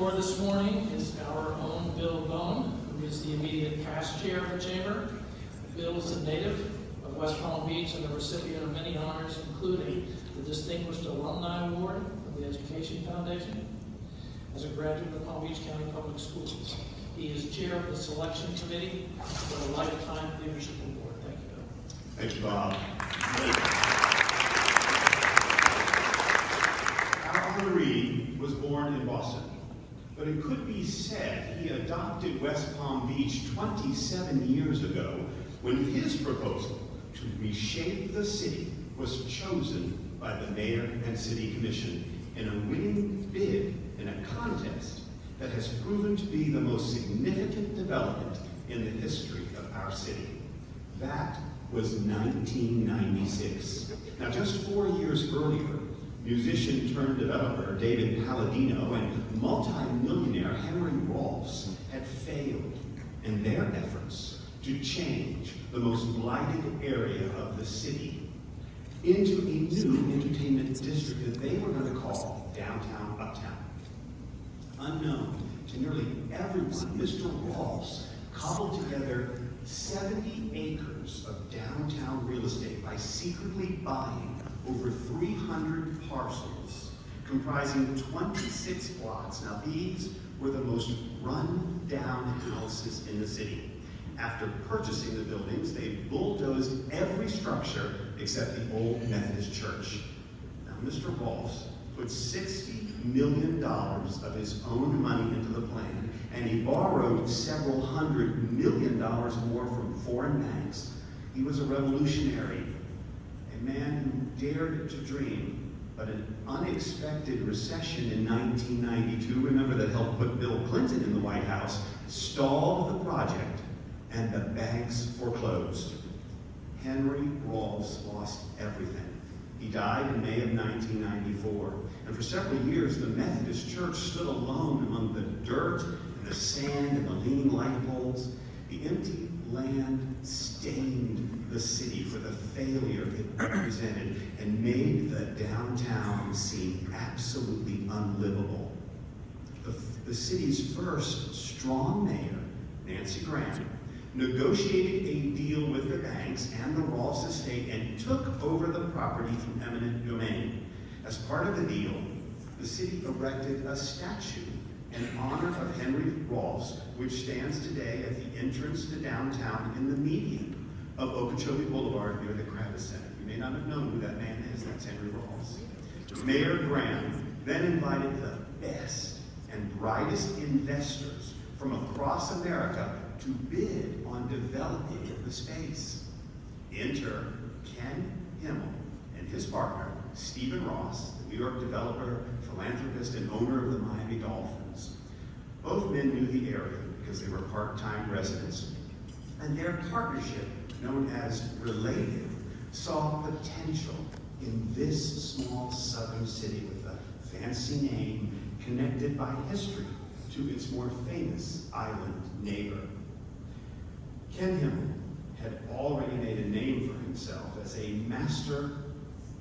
For this morning is our own Bill Bone, who is the immediate past chair of the chamber. Bill is a native of West Palm Beach and a recipient of many honors, including the Distinguished Alumni Award of the Education Foundation. As a graduate of Palm Beach County Public Schools, he is chair of the selection committee for the Lifetime Leadership Award. Thank you, Bill. Thank you, Bob. Our honoree was born in Boston, but it could be said he adopted West Palm Beach 27 years ago when his proposal to reshape the city was chosen by the mayor and city commission in a winning bid in a contest that has proven to be the most significant development in the history of our city. That was 1996. Now, just 4 years earlier, musician turned developer David Palladino and multi-millionaire Henry Rolfs had failed in their efforts to change the most blighted area of the city into a new entertainment district that they were going to call Downtown Uptown. Unknown to nearly everyone, Mr. Rolfs cobbled together 70 acres of downtown real estate by secretly buying over 300 parcels comprising 26 blocks. Now, these were the most run-down houses in the city. After purchasing the buildings, they bulldozed every structure except the old Methodist church. Now, Mr. Rolfs put $60 million of his own money into the plan, and he borrowed several $100 million more from foreign banks. He was a revolutionary, a man who dared to dream, but an unexpected recession in 1992, remember, that helped put Bill Clinton in the White House, stalled the project, and the banks foreclosed. Henry Rolfs lost everything. He died in May of 1994, and for several years the Methodist Church stood alone among the dirt and the sand and the leaning light poles. The empty land stained the city for the failure it represented and made the downtown seem absolutely unlivable. The city's first strong mayor, Nancy Graham, negotiated a deal with the banks and the Rolfs estate and took over the property from eminent domain. As part of the deal, the city erected a statue in honor of Henry Rolfs, which stands today at the entrance to downtown in the median of Okeechobee Boulevard near the Kravis Center. You may not have known who that man is. That's Henry Rolfs. Mayor Graham then invited the best and brightest investors from across America to bid on developing the space. Enter Ken Himmel and his partner, Stephen Ross, the New York developer, philanthropist, and owner of the Miami Dolphins. Both men knew the area because they were part-time residents, and their partnership, known as Related, saw potential in this small southern city with a fancy name connected by history to its more famous island neighbor. Ken Himmel had already made a name for himself as a master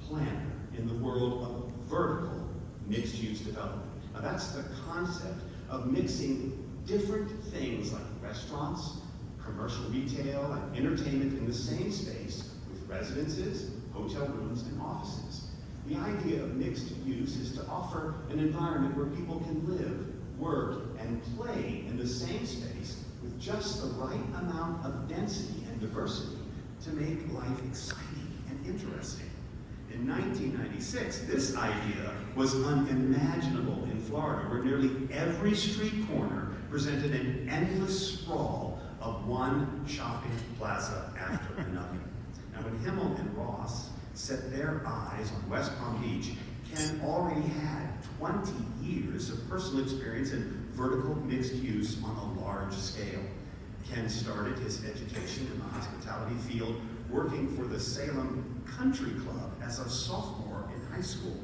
planner in the world of vertical mixed-use development. Now, that's the concept of mixing different things like restaurants, commercial retail, and entertainment in the same space with residences, hotel rooms, and offices. The idea of mixed use is to offer an environment where people can live, work, and play in the same space with just the right amount of density and diversity to make life exciting and interesting. In 1996, this idea was unimaginable in Florida, where nearly every street corner presented an endless sprawl of one shopping plaza after another. Now, when Himmel and Ross set their eyes on West Palm Beach, Ken already had 20 years of personal experience in vertical mixed use on a large scale. Ken started his education in the hospitality field working for the Salem Country Club as a sophomore in high school.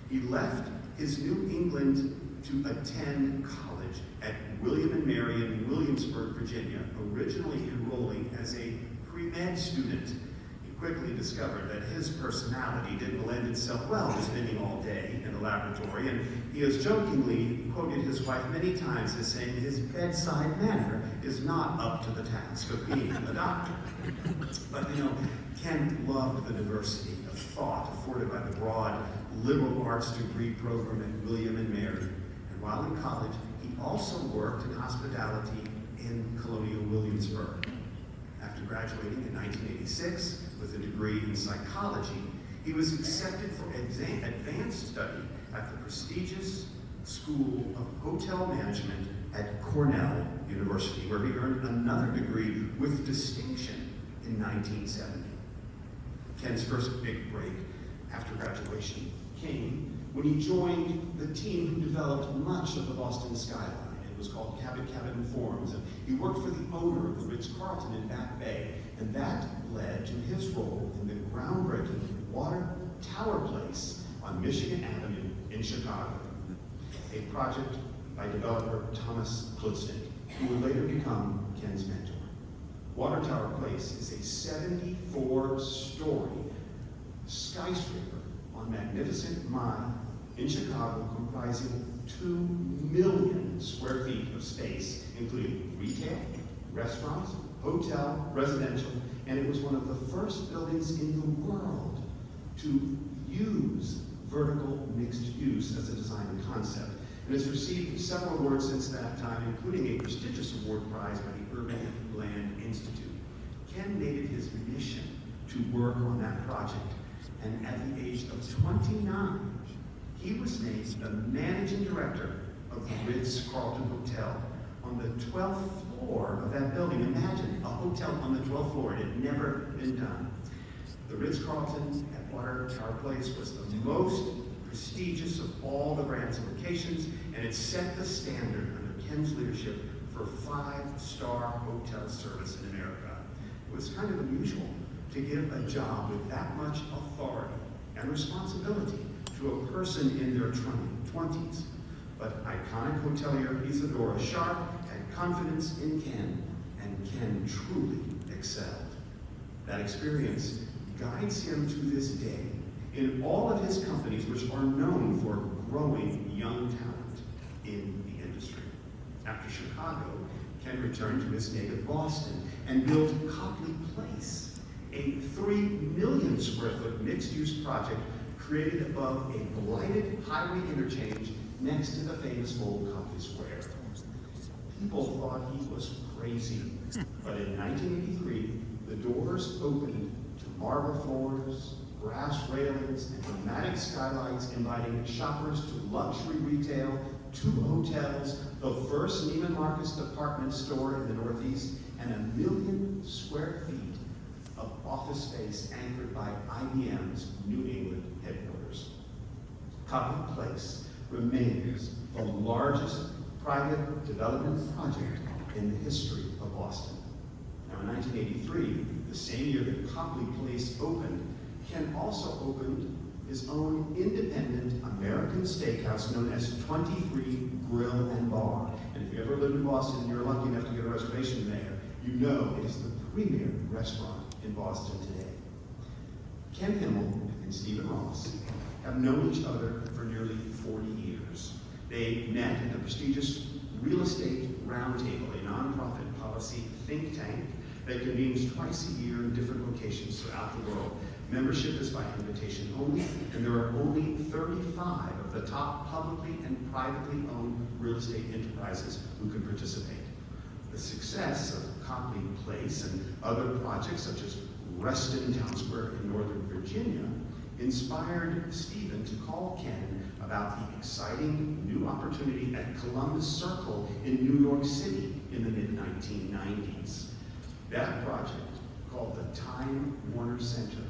He left his New England to attend college at William and Mary in Williamsburg, Virginia, originally enrolling as a pre-med student. He quickly discovered that his personality didn't lend itself well to spending all day in the laboratory, and he has jokingly quoted his wife many times as saying his bedside manner is not up to the task of being a doctor. But Ken loved the diversity of thought afforded by the broad liberal arts degree program at William and Mary. And while in college, he also worked in hospitality in colonial Williamsburg. After graduating in 1986 with a degree in psychology, he was accepted for advanced study at the prestigious School of Hotel Management at Cornell University, where he earned another degree with distinction in 1970. Ken's first big break after graduation came when he joined the team who developed much of the Boston skyline. It was called Cabot Informs, and he worked for the owner of the Ritz-Carlton in Back Bay, and that led to his role in the groundbreaking Water Tower Place on Michigan Avenue in Chicago, a project by developer Thomas Klutznick, who would later become Ken's mentor. Water Tower Place is a 74-story skyscraper on Magnificent Mile in Chicago, comprising 2 million square feet of space, including retail, restaurants, hotel, residential, and it was one of the first buildings in the world to use vertical mixed use as a design concept. And it's received several awards since that time, including a prestigious award prize by the Urban Land Institute. Ken made it his mission to work on that project, and at the age of 29, he was named the managing director of the Ritz-Carlton Hotel on the 12th floor of that building. Imagine a hotel on the 12th floor. It had never been done. The Ritz-Carlton at Water Tower Place was the most prestigious of all the Grand's locations, and it set the standard under Ken's leadership for 5-star hotel service in America. It was kind of unusual to give a job with that much authority and responsibility to a person in their 20s. But iconic hotelier Isadora Sharp had confidence in Ken, and Ken truly excelled. That experience guides him to this day in all of his companies, which are known for growing young talent in the industry. After Chicago, Ken returned to his native Boston and built Copley Place, a 3 million square foot mixed-use project created above a blighted highway interchange next to the famous old Copley Square. People thought he was crazy, but in 1983, the doors opened to marble floors, brass railings, and dramatic skylights inviting shoppers to luxury retail, 2 hotels, the first Neiman Marcus department store in the Northeast, and 1 million square feet of office space anchored by IBM's New England headquarters. Copley Place remains the largest private development project in the history of Boston. Now in 1983, the same year that Copley Place opened, Ken also opened his own independent American steakhouse known as 23 Grill and Bar. And if you ever lived in Boston and you're lucky enough to get a reservation there, you know it is the premier restaurant in Boston today. Ken Himmel and Stephen Ross have known each other for nearly 40 years. They met at the prestigious Real Estate Roundtable, a nonprofit policy think tank that convenes twice a year in different locations throughout the world. Membership is by invitation only, and there are only 35 of the top publicly and privately owned real estate enterprises who can participate. The success of Copley Place and other projects such as Reston Town Square in Northern Virginia inspired Stephen to call Ken about the exciting new opportunity at Columbus Circle in New York City in the mid-1990s. That project, called the Time Warner Center,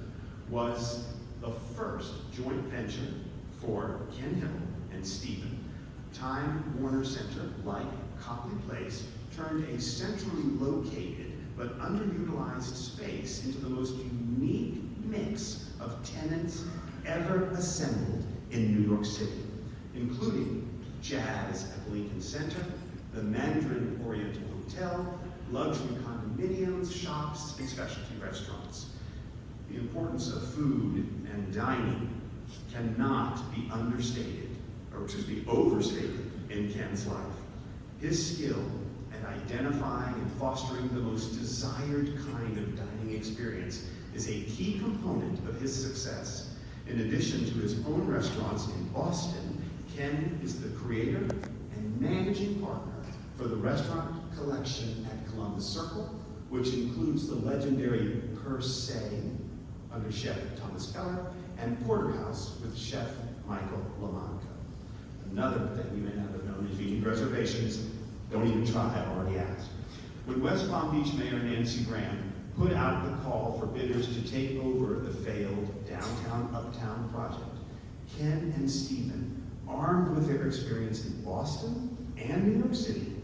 was the first joint venture for Ken Himmel and Stephen. Time Warner Center, like Copley Place, turned a centrally located but underutilized space into the most unique mix of tenants ever assembled in New York City, including jazz at Lincoln Center, the Mandarin Oriental Hotel, luxury condominiums, shops, and specialty restaurants. The importance of food and dining cannot be overstated in Ken's life. His skill at identifying and fostering the most desired kind of dining experience is a key component of his success. In addition to his own restaurants in Boston, Ken is the creator and managing partner for the restaurant collection at Columbus Circle, which includes the legendary Per Se under Chef Thomas Keller and Porterhouse with Chef Michael LaMonica. Another thing you may not have known is you need reservations. Don't even try, I've already asked. When West Palm Beach Mayor Nancy Graham put out the call for bidders to take over the failed Downtown Uptown project, Ken and Stephen, armed with their experience in Boston and New York City,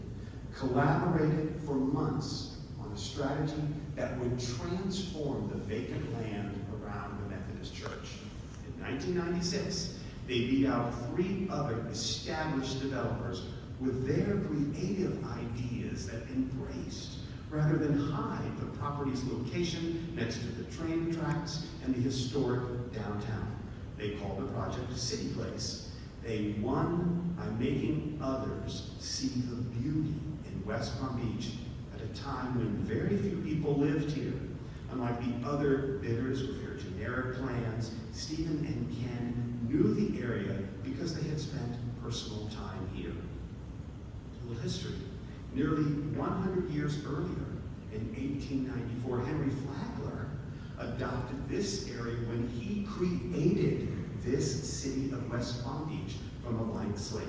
collaborated for months on a strategy that would transform the vacant land around the Methodist Church. In 1996, they beat out 3 other established developers with their creative ideas that embraced rather than hide the property's location next to the train tracks and the historic downtown. They called the project City Place. They won by making others see the beauty in West Palm Beach at a time when very few people lived here. Unlike the other bidders with their generic plans, Stephen and Ken knew the area because they had spent personal time here. A little history. Nearly 100 years earlier, in 1894, Henry Flagler adopted this area when he created this city of West Palm Beach from a blank slate.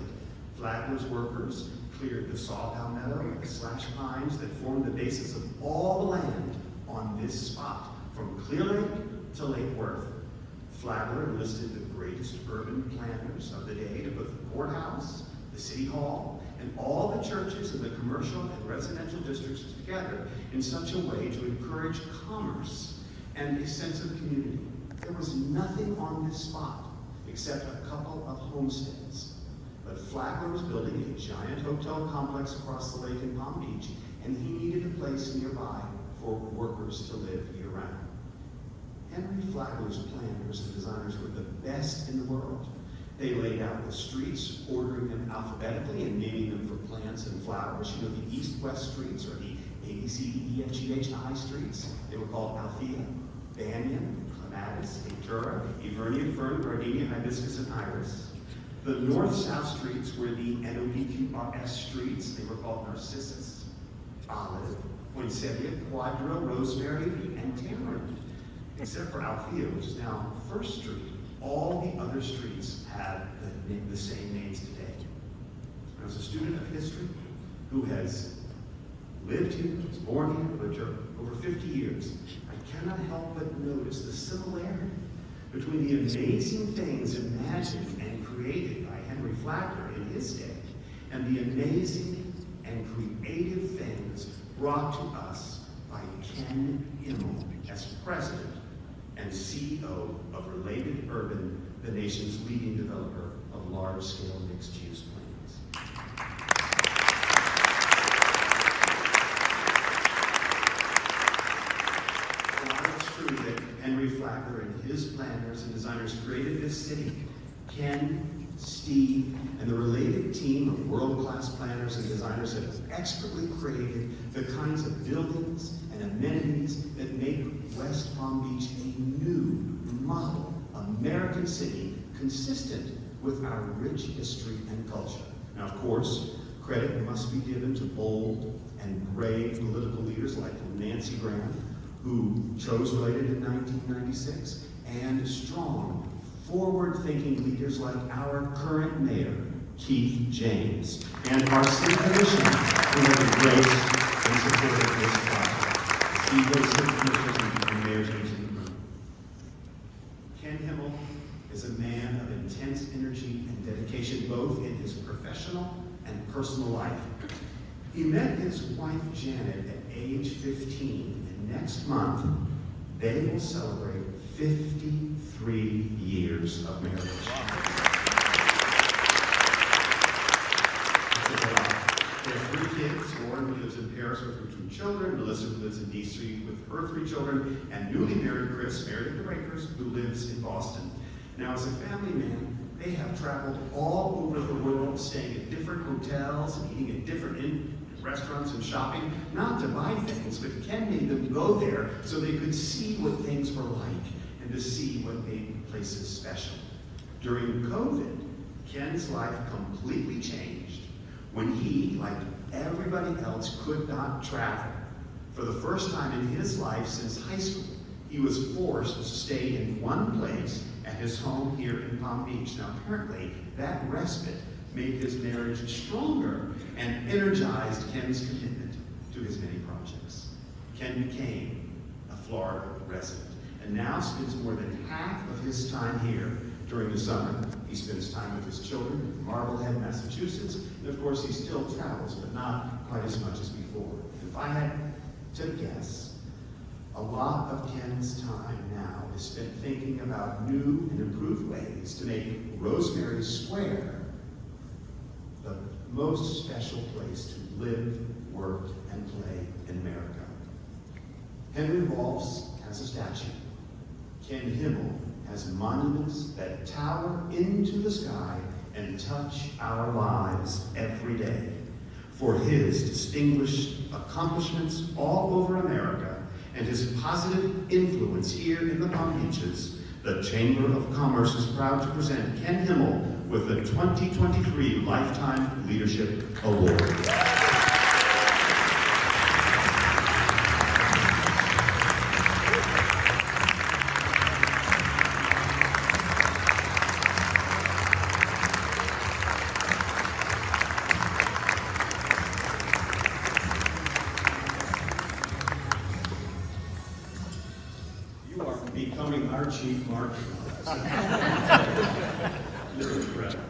Flagler's workers cleared the saw palmetto and the slash pines that formed the basis of all the land on this spot, from Clear Lake to Lake Worth. Flagler enlisted the greatest urban planners of the day to put the courthouse, the city hall, and all the churches in the commercial and residential districts together in such a way to encourage commerce and a sense of community. There was nothing on this spot except a couple of homesteads. But Flagler was building a giant hotel complex across the lake in Palm Beach, and he needed a place nearby for workers to live year-round. Henry Flagler's planners and designers were the best in the world. They laid out the streets, ordering them alphabetically and naming them for plants and flowers. You know, the east-west streets, or the ABCDEFGHI streets. They were called Althea, Banyan, Clematis, Datura, Evernia, Fern, Gardenia, Hibiscus, and Iris. The north-south streets were the NODQRS streets. They were called Narcissus, Olive, Poinsettia, Quadra, Rosemary, and Tamarind. Except for Althea, which is now First Street. All the other streets had the same names today. As a student of history who has lived here, was born here, lived here over 50 years, I cannot help but notice the similarity between the amazing things imagined and created by Henry Flagler in his day and the amazing and creative things brought to us by Ken Himmel as president and CEO of Related Urban, the nation's leading developer of large-scale mixed-use plans. While it's true that Henry Flagler and his planners and designers created this city, Ken, Steve, and the Related team of world-class planners and designers have expertly created the kinds of buildings and amenities that make West Palm Beach a new model American city consistent with our rich history and culture. Now, of course, credit must be given to bold and brave political leaders like Nancy Graham, who chose Related in 1996, and strong, forward-thinking leaders like our current mayor, Keith James, and our city commission, who have embraced and supported this project. He goes to the commission and mayor's meeting room. Ken Himmel is a man of intense energy and dedication, both in his professional and personal life. He met his wife, Janet, at age 15, and next month, they will celebrate 53 years of marriage. They have 3 kids. Lauren, who lives in Paris with her 2 children. Melissa, who lives in D.C. with her 3 children. And newly married Chris, married at the Breakers, who lives in Boston. Now, as a family man, they have traveled all over the world, staying at different hotels and eating at different restaurants and shopping, not to buy things, but Ken made them go there so they could see what things were like and to see what made places special. During COVID, Ken's life completely changed when he, like everybody else, could not travel. For the first time in his life since high school, he was forced to stay in one place at his home here in Palm Beach. Now, apparently, that respite made his marriage stronger and energized Ken's commitment to his many projects. Ken became a Florida resident and now spends more than half of his time here during the summer. He spends time with his children in Marblehead, Massachusetts, and of course he still travels, but not quite as much as before. If I had to guess, a lot of Ken's time now is spent thinking about new and improved ways to make Rosemary Square the most special place to live, work, and play in America. Henry Rolfs has a statue. Ken Himmel has monuments that tower into the sky and touch our lives every day. For his distinguished accomplishments all over America and his positive influence here in the Palm Beaches, the Chamber of Commerce is proud to present Ken Himmel with the 2023 Lifetime Leadership Award. You are becoming our chief marketing officer. You're incredible.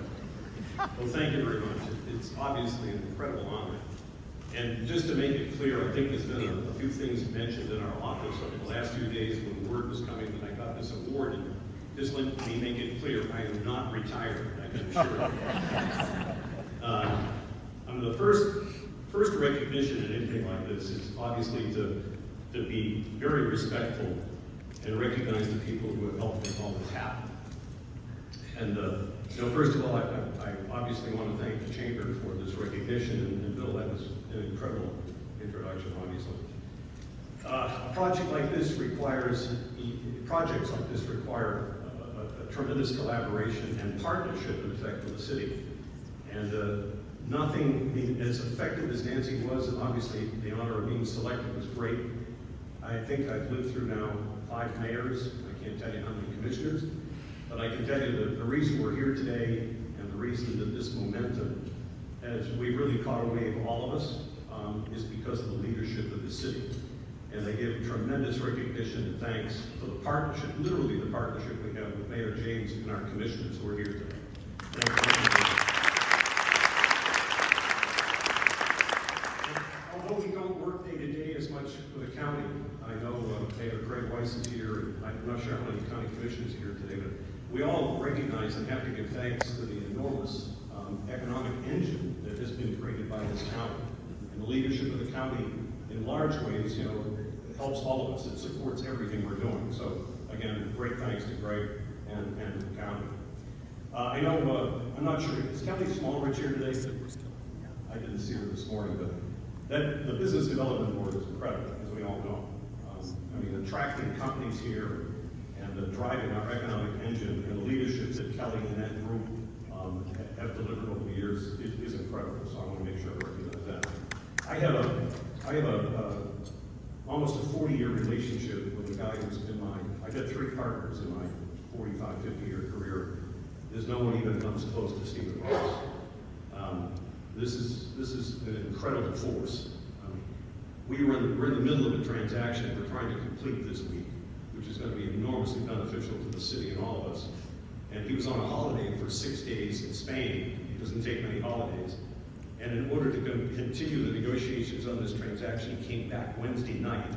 Well, thank you very much. It's obviously an incredible honor. And just to make it clear, I think there's been a few things mentioned in our office over the last few days when the word was coming that I got this award. And just let me make it clear, I am not retired, I can assure you. The first recognition in anything like this is obviously to be very respectful and recognize the people who have helped make all this happen. And first of all, I obviously want to thank the Chamber for this recognition, and Bill, that was an incredible introduction, obviously. Projects like this require a tremendous collaboration and partnership, in effect, with the city. And nothing as effective as Nancy was, and obviously the honor of being selected was great. I think I've lived through now 5 mayors. I can't tell you how many commissioners, but I can tell you that the reason we're here today and the reason that this momentum, as we really caught a wave, all of us, is because of the leadership of the city. And they give tremendous recognition and thanks for the partnership, literally the partnership we have with Mayor James and our commissioners who are here today. Thank you. Although we don't work day to day as much with the county, I know Mayor Craig Weiss is here, and I'm not sure how many county commissioners are here today, but we all recognize and have to give thanks to the enormous economic engine that has been created by this county. And the leadership of the county, in large ways, helps all of us. It supports everything we're doing. So, again, great thanks to Greg and the county. I know, I'm not sure, is Kelly Smallridge here today? I didn't see her this morning, but the Business Development Board is incredible, as we all know. Attracting companies here and driving our economic engine and the leadership that Kelly and that group have delivered over the years is incredible. So I want to make sure I recognize that. I have almost a 40-year relationship with a guy who's been I've had 3 partners in my 45, 50-year career. There's no one even comes close to Stephen Ross. This is an incredible force. We're in the middle of a transaction we're trying to complete this week, which is going to be enormously beneficial to the city and all of us. And he was on a holiday for 6 days in Spain. He doesn't take many holidays. And in order to continue the negotiations on this transaction, he came back Wednesday night.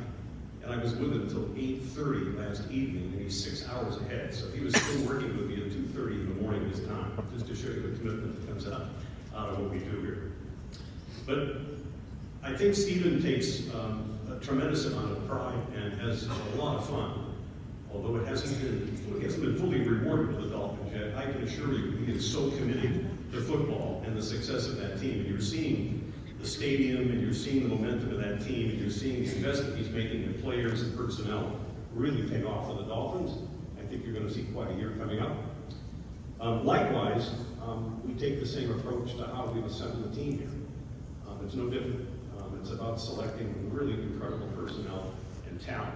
And I was with him until 8:30 last evening, and he's 6 hours ahead. So he was still working with me at 2:30 in the morning this time, just to show you the commitment that comes out of what we do here. But I think Stephen takes a tremendous amount of pride and has a lot of fun. Although he hasn't been fully rewarded with the Dolphins yet, I can assure you he is so committed to football and the success of that team. And you're seeing the stadium, and you're seeing the momentum of that team, and you're seeing the investment he's making in players and personnel really pay off for the Dolphins. I think you're going to see quite a year coming up. Likewise, we take the same approach to how we've assembled the team here. It's no different. It's about selecting really incredible personnel and talent.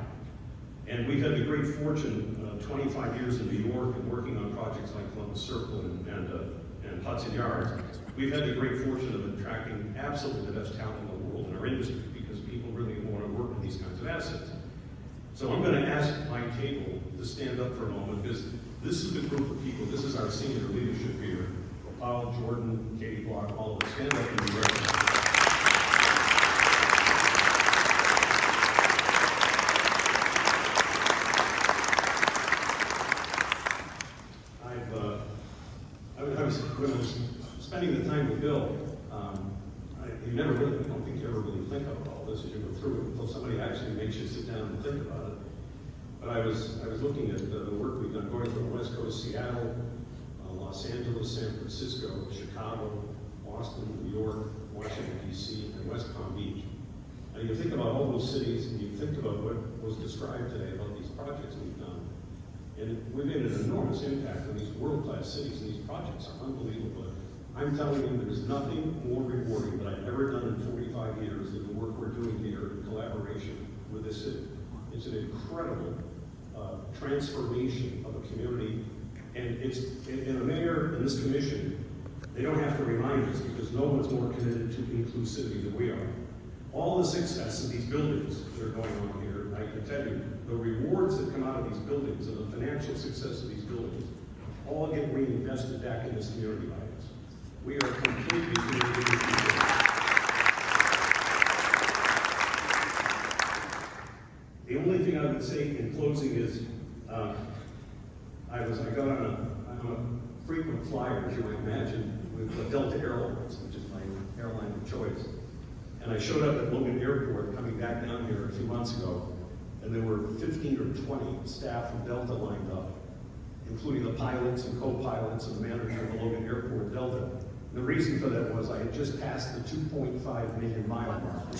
And we've had the great fortune, 25 years in New York and working on projects like Columbus Circle and Hudson Yards. We've had the great fortune of attracting absolutely the best talent in the world in our industry because people really want to work with these kinds of assets. So I'm going to ask my table to stand up for a moment because this is the group of people, this is our senior leadership here. Paul, Jordan, Katie Block, all of us, stand up and be recognized. When I was spending the time with Bill, I don't think you ever really think about all this as you go through it until somebody actually makes you sit down and think about it. But I was looking at the work we've done going from the West Coast, Seattle, Los Angeles, San Francisco, Chicago, Boston, New York, Washington, D.C., and West Palm Beach. And you think about all those cities and you think about what was described today about these projects we've done. And we made an enormous impact on these world-class cities, and these projects are unbelievable. I'm telling you, there's nothing more rewarding that I've ever done in 45 years than the work we're doing here in collaboration with this city. It's an incredible transformation of a community, and the mayor and this commission, they don't have to remind us because no one's more committed to inclusivity than we are. All the success of these buildings that are going on here, I can tell you, the rewards that come out of these buildings and the financial success of these buildings all get reinvested back in this community by us. We are completely committed to this community. The only thing I would say in closing is, I got on a frequent flyer, as you might imagine, with Delta Airlines, which is my airline of choice. And I showed up at Logan Airport coming back down here a few months ago, and there were 15 or 20 staff from Delta lined up, including the pilots and co-pilots and the manager of the Logan Airport, Delta. And the reason for that was I had just passed the 2.5 million mile mark.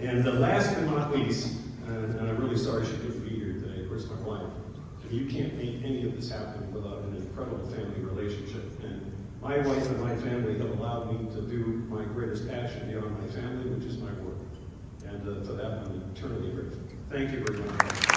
And the last but not least, and I'm really sorry she couldn't be here today, of course, my wife. And you can't make any of this happen without an incredible family relationship. And my wife and my family have allowed me to do my greatest passion beyond my family, which is my work. And for that, I'm eternally grateful. Thank you very much.